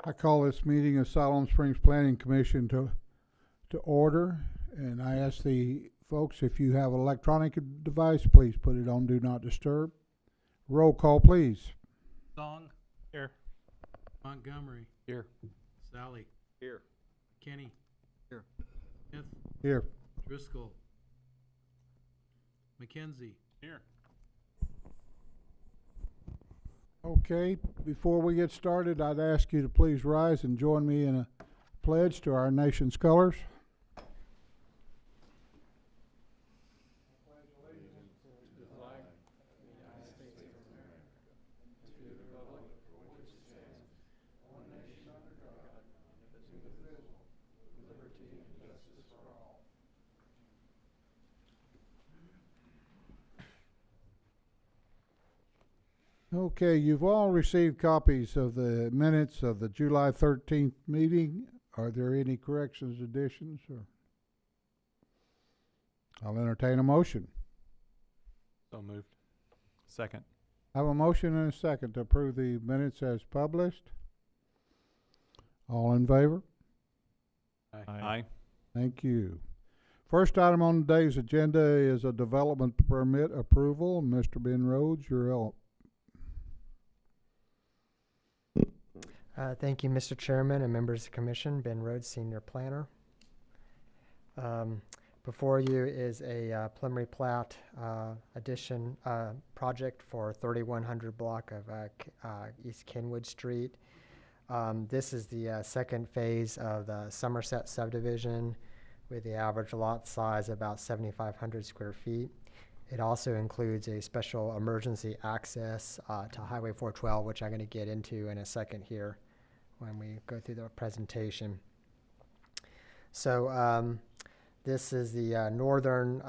I call this meeting of Siloam Springs Planning Commission to order, and I ask the folks, if you have an electronic device, please put it on Do Not Disturb. Roll call, please. Song. Here. Montgomery. Here. Sally. Here. Kenny. Here. Smith. Here. Driscoll. McKenzie. Here. Okay, before we get started, I'd ask you to please rise and join me in a pledge to our nation's colors. Okay, you've all received copies of the minutes of the July 13th meeting. Are there any corrections, additions, or? I'll entertain a motion. So moved. Second. I have a motion and a second to approve the minutes as published. All in favor? Aye. Thank you. First item on today's agenda is a development permit approval. Mr. Ben Rhodes, you're up. Thank you, Mr. Chairman and members of the Commission. Ben Rhodes, Senior Planner. Before you is a preliminary plat addition project for 3100 block of East Kenwood Street. This is the second phase of the Somerset subdivision with the average lot size about 7,500 square feet. It also includes a special emergency access to Highway 412, which I'm going to get into in a second here when we go through the presentation. So this is the northern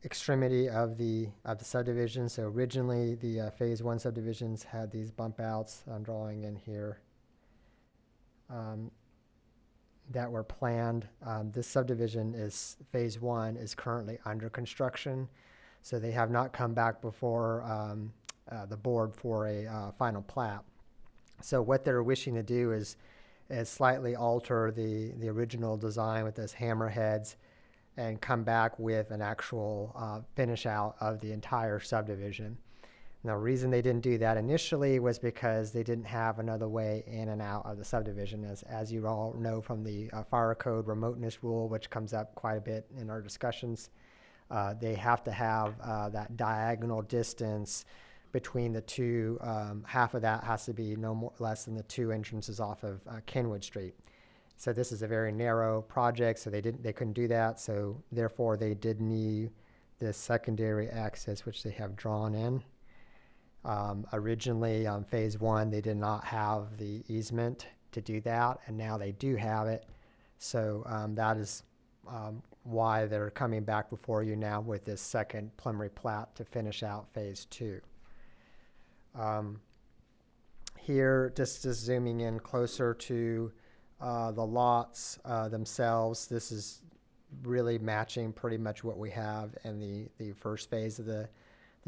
extremity of the subdivision. So originally the phase one subdivisions had these bump outs I'm drawing in here that were planned. This subdivision is phase one is currently under construction. So they have not come back before the board for a final plat. So what they're wishing to do is slightly alter the original design with those hammerheads and come back with an actual finish out of the entire subdivision. Now, the reason they didn't do that initially was because they didn't have another way in and out of the subdivision. As you all know from the fire code remoteness rule, which comes up quite a bit in our discussions, they have to have that diagonal distance between the two. Half of that has to be no more less than the two entrances off of Kenwood Street. So this is a very narrow project, so they couldn't do that. So therefore, they did need this secondary access, which they have drawn in. Originally, on phase one, they did not have the easement to do that, and now they do have it. So that is why they're coming back before you now with this second preliminary plat to finish out phase two. Here, just zooming in closer to the lots themselves, this is really matching pretty much what we have in the first phase of the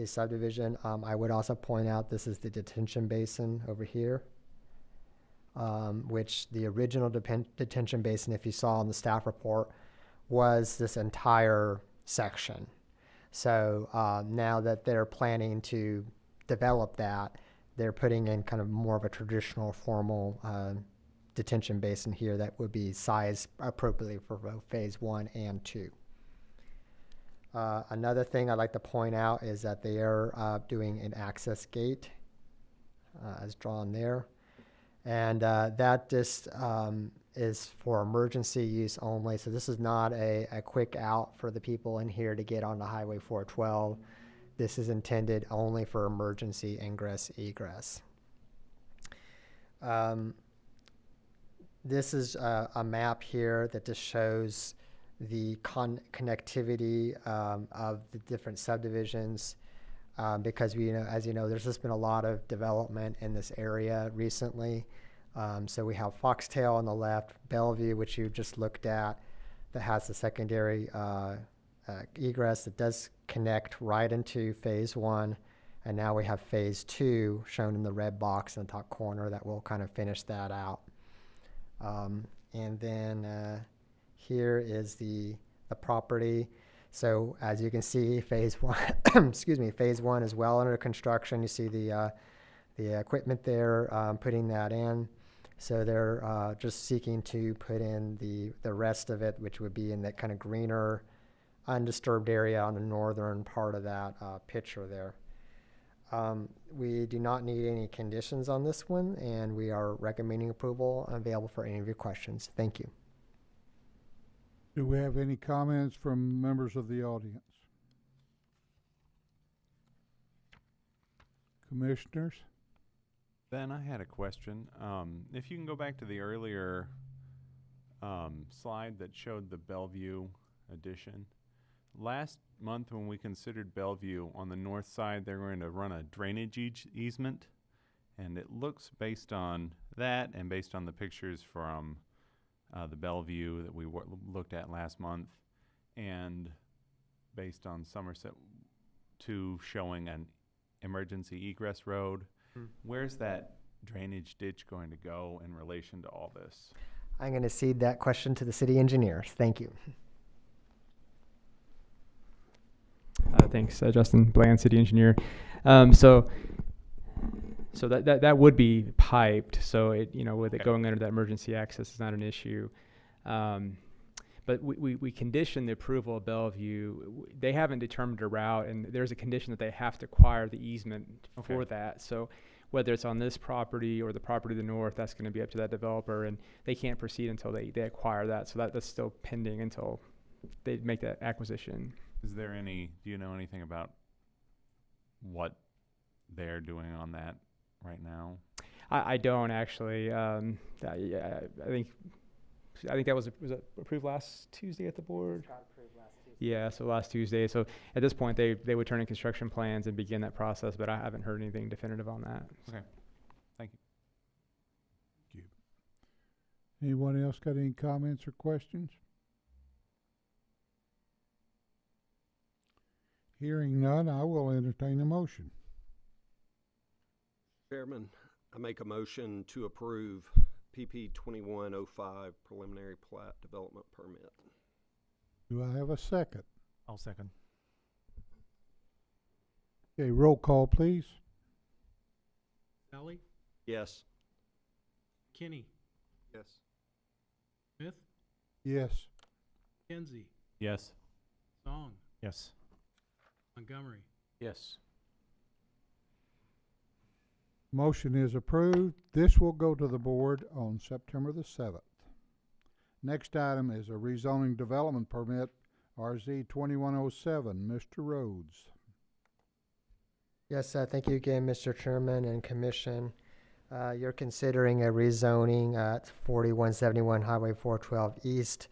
subdivision. I would also point out this is the detention basin over here, which the original detention basin, if you saw in the staff report, was this entire section. So now that they're planning to develop that, they're putting in kind of more of a traditional formal detention basin here that would be sized appropriately for both phase one and two. Another thing I'd like to point out is that they are doing an access gate as drawn there. And that just is for emergency use only. So this is not a quick out for the people in here to get onto Highway 412. This is intended only for emergency ingress, egress. This is a map here that just shows the connectivity of the different subdivisions because as you know, there's just been a lot of development in this area recently. So we have Foxtail on the left, Bellevue, which you just looked at, that has the secondary egress that does connect right into phase one. And now we have phase two shown in the red box in the top corner that will kind of finish that out. And then here is the property. So as you can see, phase one, excuse me, phase one is well under construction. You see the equipment there, putting that in. So they're just seeking to put in the rest of it, which would be in that kind of greener, undisturbed area on the northern part of that picture there. We do not need any conditions on this one, and we are recommending approval and available for any of your questions. Thank you. Do we have any comments from members of the audience? Commissioners? Ben, I had a question. If you can go back to the earlier slide that showed the Bellevue addition. Last month when we considered Bellevue, on the north side, they're going to run a drainage easement. And it looks, based on that and based on the pictures from the Bellevue that we looked at last month, and based on Somerset 2 showing an emergency egress road, where's that drainage ditch going to go in relation to all this? I'm going to cede that question to the city engineer. Thank you. Thanks, Justin Bland, city engineer. So that would be piped. So it, with it going under that emergency access is not an issue. But we condition the approval of Bellevue. They haven't determined a route, and there's a condition that they have to acquire the easement for that. So whether it's on this property or the property to the north, that's going to be up to that developer, and they can't proceed until they acquire that. So that's still pending until they make that acquisition. Is there do you know anything about what they're doing on that right now? I don't actually. I think that was it approved last Tuesday at the board. Got approved last Tuesday. Yeah, so last Tuesday. So at this point, they would turn in construction plans and begin that process, but I haven't heard anything definitive on that. Okay, thank you. Anyone else got any comments or questions? Hearing none, I will entertain a motion. Chairman, I make a motion to approve PP 2105 preliminary plat development permit. Do I have a second? I'll second. Okay, roll call, please. Sally, Yes. Kenny, Yes. Smith, Yes. Kenzie, Yes. Song, Yes. Montgomery. Yes. Motion is approved. This will go to the board on September the 7th. Next item is a rezoning development permit, RZ 2107. Mr. Rhodes. Yes, thank you again, Mr. Chairman and Commission. You're considering a rezoning at 4171 Highway 412 East.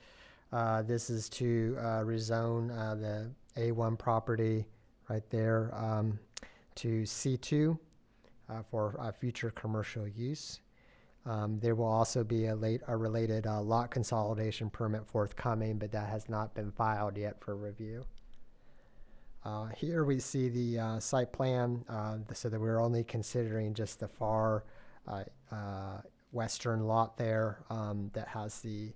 This is to rezone the A1 property right there to C2 for future commercial use. There will also be a related lot consolidation permit forthcoming, but that has not been filed yet for review. Here we see the site plan, so that we're only considering just the far western lot there that has the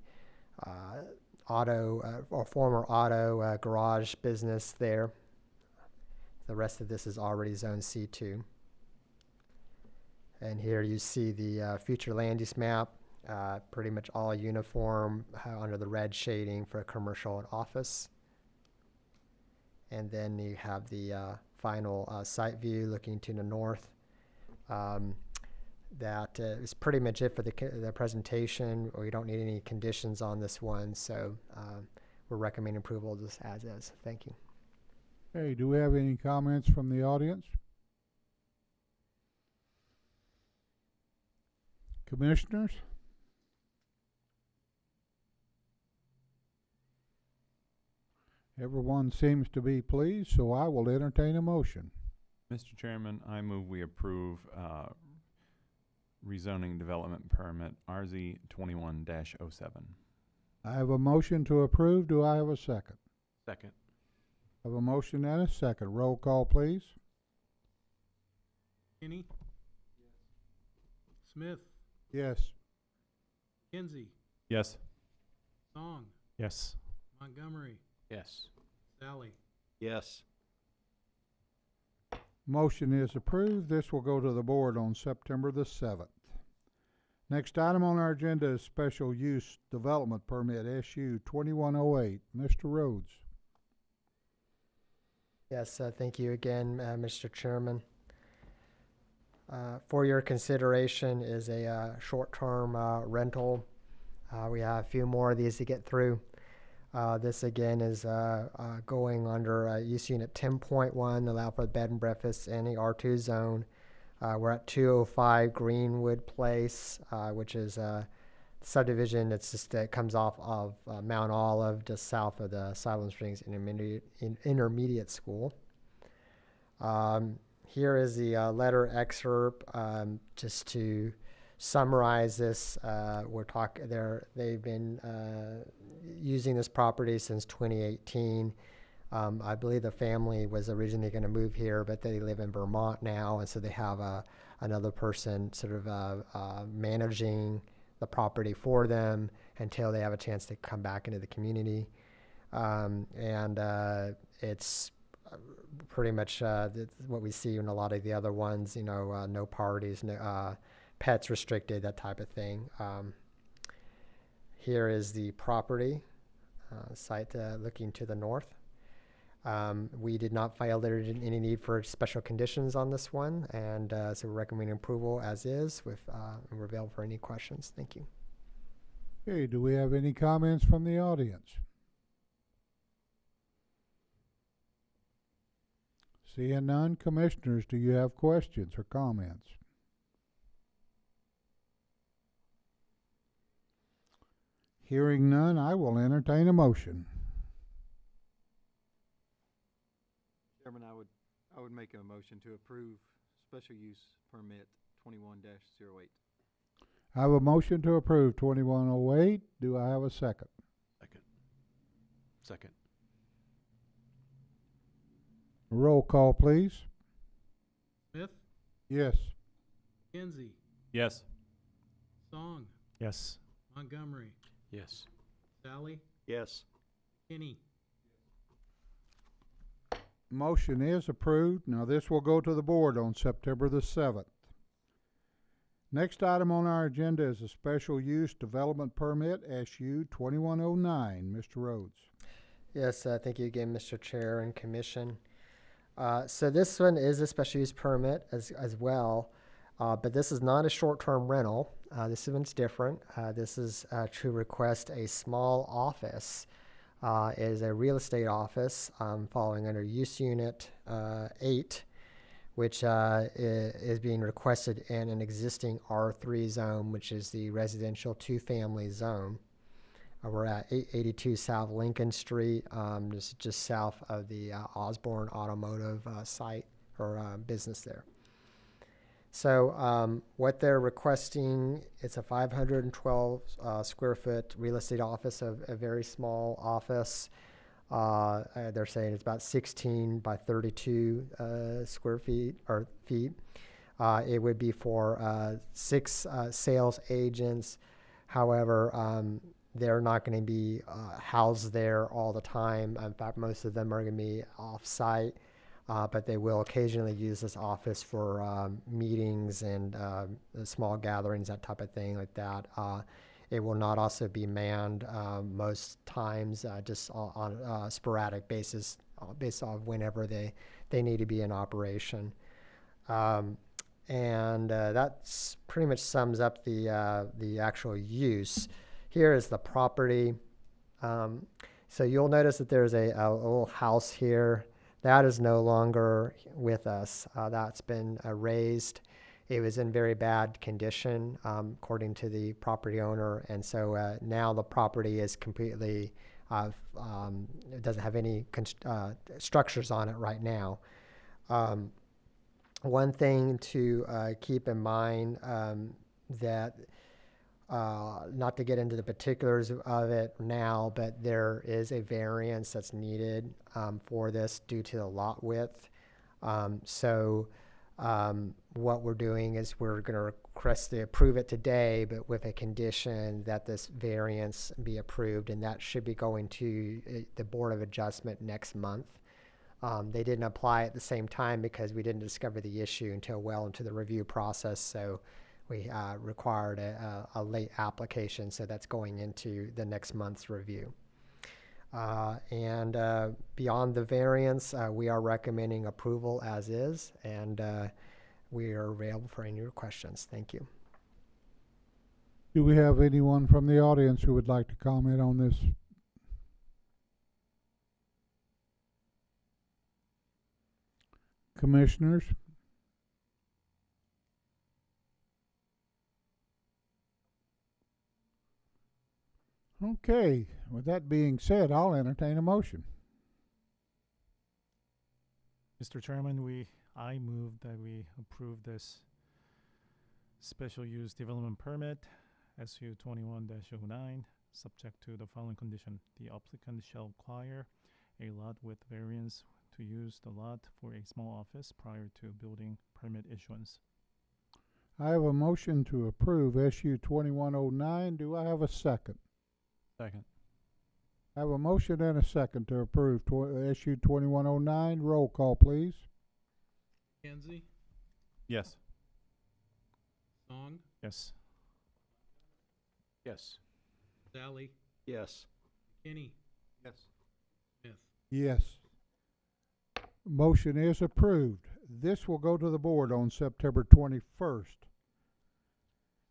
auto or former auto garage business there. The rest of this is already zone C2. And here you see the future land use map, pretty much all uniform under the red shading for commercial and office. And then you have the final site view looking to the north. That is pretty much it for the presentation. We don't need any conditions on this one, so we're recommending approval just as is. Thank you. Hey, do we have any comments from the audience? Commissioners? Everyone seems to be pleased, so I will entertain a motion. Mr. Chairman, I move we approve rezoning development permit RZ 21-07. I have a motion to approve. Do I have a second? Second. I have a motion and a second. Roll call, please. Kenny? Smith, Yes. Kinsey, Yes. Song, Yes. Montgomery, Yes. Sally. Yes. Motion is approved. This will go to the board on September the 7th. Next item on our agenda is Special Use Development Permit, SU 2108. Mr. Rhodes. Yes, thank you again, Mr. Chairman. For your consideration is a short-term rental. We have a few more of these to get through. This again is going under use unit 10.1, allow for bed and breakfast in the R2 zone. We're at 205 Greenwood Place, which is a subdivision that comes off of Mount Olive, just south of the Siloam Springs Intermediate School. Here is the letter excerpt, just to summarize this. They've been using this property since 2018. I believe the family was originally going to move here, but they live in Vermont now, and so they have another person sort of managing the property for them until they have a chance to come back into the community. It's pretty much what we see in a lot of the other ones, no parties, no pets restricted, that type of thing. Here is the property site looking to the north. We did not file there any need for special conditions on this one, and so we're recommending approval as is and we're available for any questions. Thank you. Okay, do we have any comments from the audience? Seeing none, commissioners, do you have questions or comments? Hearing none, I will entertain a motion. Chairman, I would make a motion to approve special use permit 21-08. I have a motion to approve 2108. Do I have a second? Second. Roll call, please. Smith, Yes. Kinsey, Yes. Song, Yes. Montgomery, Yes. Sally, Yes. Kenny. Motion is approved. Now this will go to the board on September the 7th. Next item on our agenda is a special use development permit, SU 2109. Mr. Rhodes. Yes, thank you again, Mr. Chair and Commission. So this one is a special use permit as well, but this is not a short-term rental. This one's different. This is to request a small office. It is a real estate office falling under use unit 8, which is being requested in an existing R3 zone, which is the residential two-family zone. We're at 882 South Lincoln Street, just south of the Osborne Automotive site or business there. So what they're requesting, it's a 512 square foot real estate office, a very small office. They're saying it's about 16 by 32 square feet or feet. It would be for 6 sales agents. However, they're not going to be housed there all the time. In fact, most of them are going to be off-site, but they will occasionally use this office for meetings and small gatherings, that type of thing like that. It will not also be manned most times, just on a sporadic basis, based on whenever they need to be in operation. That's pretty much sums up the actual use. Here is the property. So you'll notice that there's a little house here. That is no longer with us. That's been razed. It was in very bad condition, according to the property owner. And so now the property is completely, it doesn't have any structures on it right now. One thing to keep in mind that not to get into the particulars of it now, but there is a variance that's needed for this due to the lot width. What we're doing is we're going to request to approve it today, but with a condition that this variance be approved, and that should be going to the Board of Adjustment next month. They didn't apply at the same time because we didn't discover the issue until well into the review process, so we required a late application, so that's going into the next month's review. And beyond the variance, we are recommending approval as is, and we are available for any questions. Thank you. Do we have anyone from the audience who would like to comment on this? Commissioners? Okay, with that being said, I'll entertain a motion. Mr. Chairman, I move that we approve this special use development permit, SU 21-09, subject to the following condition. The applicant shall acquire a lot with variance to use the lot for a small office prior to building permit issuance. I have a motion to approve SU 2109. Do I have a second? Second. I have a motion and a second to approve SU 2109. Roll call, please. Kenzie, Yes. Song, Yes. Yes. Sally, Yes. McKinney, Yes. Smith. Yes. Motion is approved. This will go to the board on September 21st.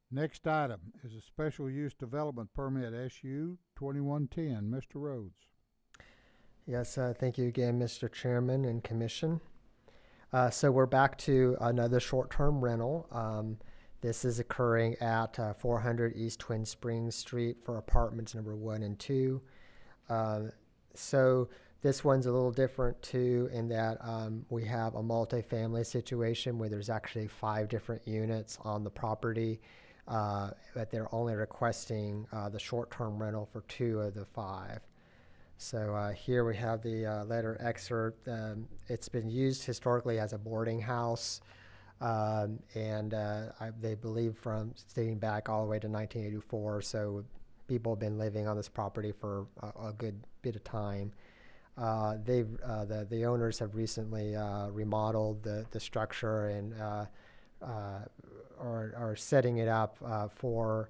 Next item is a special use development permit, SU 2110. Mr. Rhodes. Yes, thank you again, Mr. Chairman and Commission. So we're back to another short-term rental. This is occurring at 400 East Twin Springs Street for apartments number 1 and 2. So this one's a little different too in that we have a multifamily situation where there's actually 5 different units on the property, but they're only requesting the short-term rental for 2 of the 5. So here we have the letter excerpt. It's been used historically as a boarding house, and they believe from dating back all the way to 1984. So people have been living on this property for a good bit of time. The owners have recently remodeled the structure and are setting it up for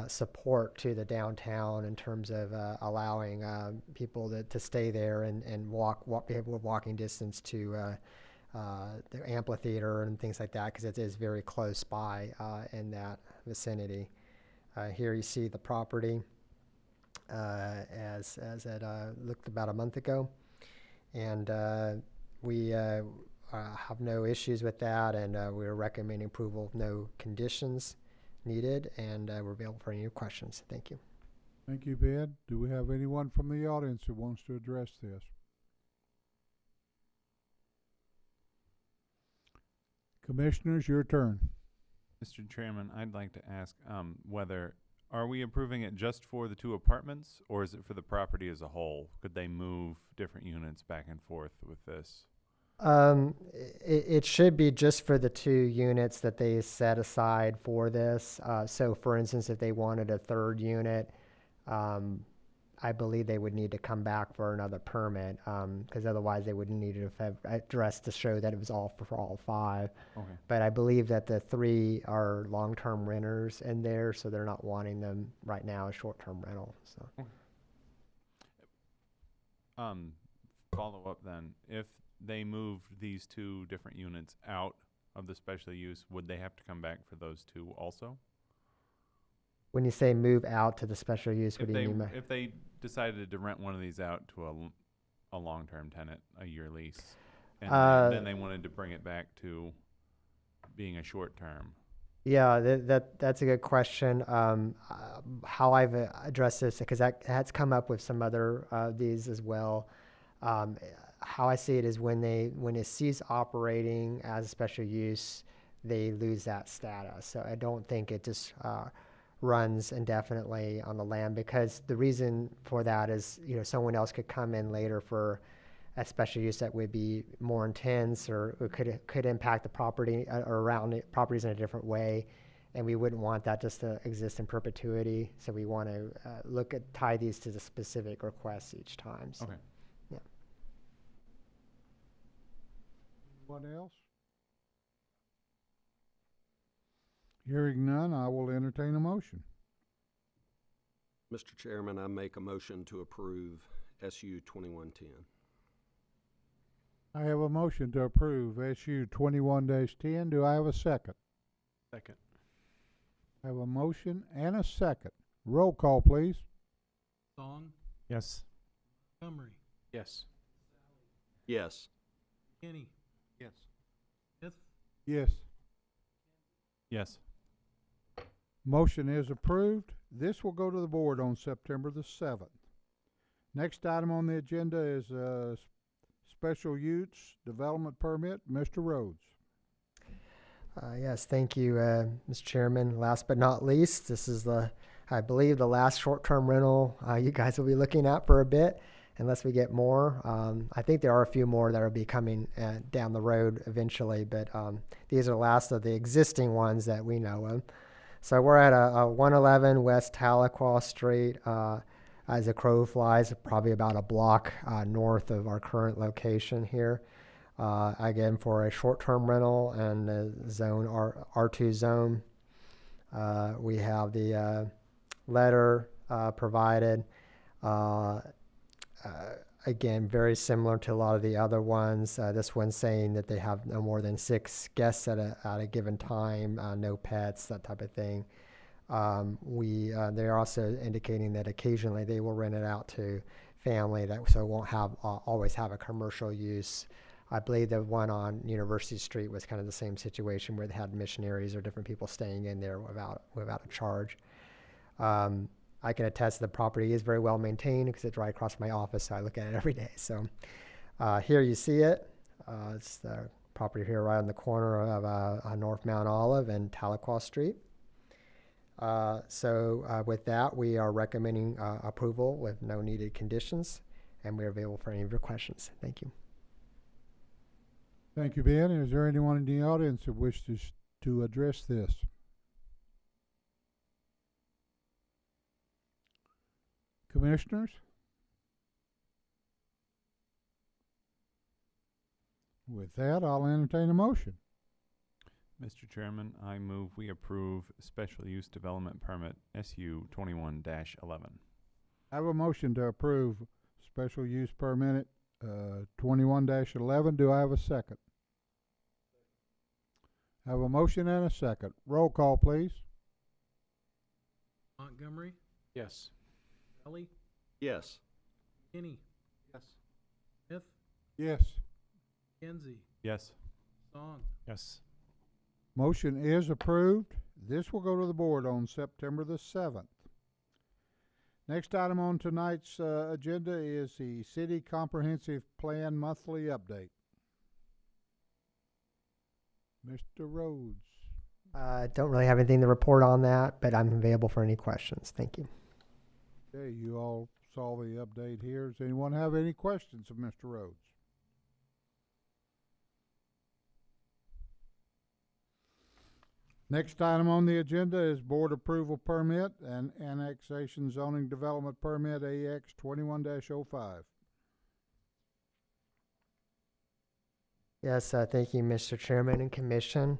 support to the downtown in terms of allowing people to stay there and be able to walking distance to the amphitheater and things like that, because it is very close by in that vicinity. Here you see the property as it looked about a month ago, and we have no issues with that, and we're recommending approval, no conditions needed, and we're available for any questions. Thank you. Thank you, Ben. Do we have anyone from the audience who wants to address this? Commissioners, your turn. Mr. Chairman, I'd like to ask are we approving it just for the 2 apartments, or is it for the property as a whole? Could they move different units back and forth with this? It should be just for the 2 units that they set aside for this. So for instance, if they wanted a 3rd unit, I believe they would need to come back for another permit, because otherwise they would need to have addressed to show that it was all for all 5. Okay. But I believe that the 3 are long-term renters in there, so they're not wanting them right now as short-term rental. So. Follow up then. If they moved these 2 different units out of the special use, would they have to come back for those 2 also? When you say move out to the special use, what do you mean by? If they decided to rent one of these out to a long-term tenant, a year lease, and then they wanted to bring it back to being a short-term. Yeah, that's a good question. How I've addressed this, because that has come up with some other these as well. How I see it is when it ceases operating as a special use, they lose that status. So I don't think it just runs indefinitely on the land, because the reason for that is, someone else could come in later for a special use that would be more intense, or it could impact the property or around it, properties in a different way, and we wouldn't want that just to exist in perpetuity. So we want to tie these to the specific requests each time. So. Okay. Anyone else? Hearing none, I will entertain a motion. Mr. Chairman, I make a motion to approve SU 2110. I have a motion to approve SU 21-10. Do I have a second? Second. I have a motion and a second. Roll call, please. Song, Yes. Montgomery, Yes. Yes. Kenny, Yes. Smith, Yes. Yes. Motion is approved. This will go to the board on September the 7th. Next item on the agenda is special use development permit. Mr. Rhodes. Yes, thank you, Mr. Chairman. Last but not least, this is I believe, the last short-term rental you guys will be looking at for a bit, unless we get more. I think there are a few more that will be coming down the road eventually, but these are the last of the existing ones that we know of. So we're at a 111 West Tahlequah Street. As the crow flies, probably about a block north of our current location here. Again, for a short-term rental and a zone R2 zone. We have the letter provided. Again, very similar to a lot of the other ones. This one's saying that they have no more than 6 guests at a given time, no pets, that type of thing. They're also indicating that occasionally they will rent it out to family, so it won't always have a commercial use. I believe the one on University Street was kind of the same situation where they had missionaries or different people staying in there without a charge. I can attest the property is very well maintained because it's right across my office, so I look at it every day. So here you see it. It's the property here right on the corner of North Mount Olive and Tahlequah Street. With that, we are recommending approval with no needed conditions, and we are available for any of your questions. Thank you. Thank you, Ben. Is there anyone in the audience that wishes to address this? Commissioners? With that, I'll entertain a motion. Mr. Chairman, I move we approve special use development permit SU 21-11. I have a motion to approve special use permit 21-11. Do I have a second? I have a motion and a second. Roll call, please. Montgomery, Yes. Kelly, Yes. Kenny, Yes. Smith, Yes. Kenzie, Yes. Song, Yes. Motion is approved. This will go to the board on September the 7th. Next item on tonight's agenda is the City Comprehensive Plan Monthly Update. Mr. Rhodes. Don't really have anything to report on that, but I'm available for any questions. Thank you. Okay, you all saw the update here. Does anyone have any questions of Mr. Rhodes? Next item on the agenda is board approval permit and annexation zoning development permit AX 21-05. Yes, thank you, Mr. Chairman and Commission.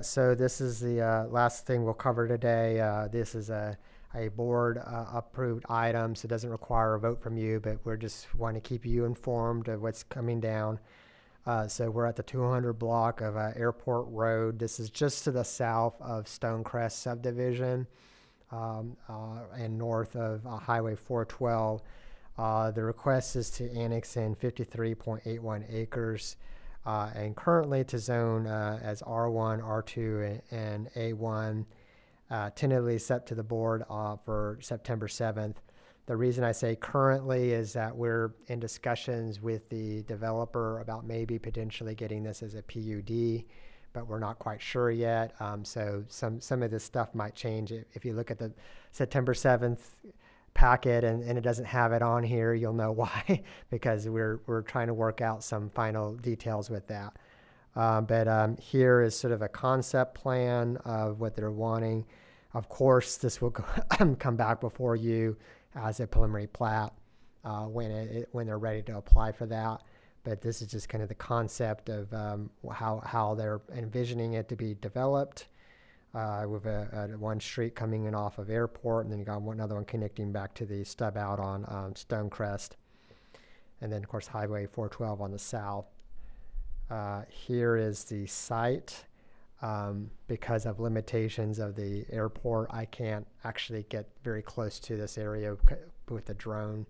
So this is the last thing we'll cover today. This is a board approved item, so it doesn't require a vote from you, but we're just want to keep you informed of what's coming down. So we're at the 200 block of Airport Road. This is just to the south of Stonecrest subdivision and north of Highway 412. The request is to annex in 53.81 acres and currently to zone as R1, R2, and A1, tentatively set to the board for September 7th. The reason I say currently is that we're in discussions with the developer about maybe potentially getting this as a PUD, but we're not quite sure yet. So some of this stuff might change. If you look at the September 7th packet and it doesn't have it on here, you'll know why, because we're trying to work out some final details with that. But here is sort of a concept plan of what they're wanting. Of course, this will come back before you as a preliminary plat when they're ready to apply for that. But this is just kind of the concept of how they're envisioning it to be developed. With one street coming in off of Airport, and then you got another one connecting back to the stub out on Stonecrest, and then of course Highway 412 on the south. Here is the site. Because of limitations of the airport, I can't actually get very close to this area with the drone.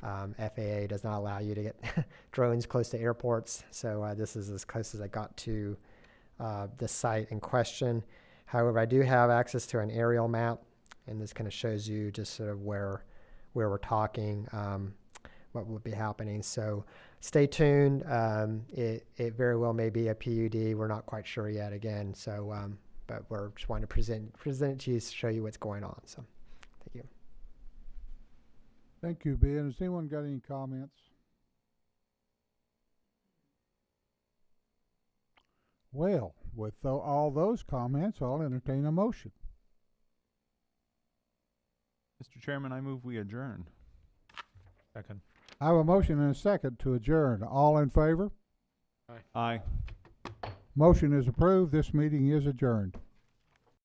FAA does not allow you to get drones close to airports, so this is as close as I got to the site in question. However, I do have access to an aerial map, and this kind of shows you just sort of where we're talking, what would be happening. So stay tuned. It very well may be a PUD. We're not quite sure yet again. So, but we're just wanting to present it to you to show you what's going on. So thank you. Thank you, Ben. Has anyone got any comments? Well, with all those comments, I'll entertain a motion. Mr. Chairman, I move we adjourn. Second. I have a motion and a second to adjourn. All in favor? Aye. Motion is approved. This meeting is adjourned.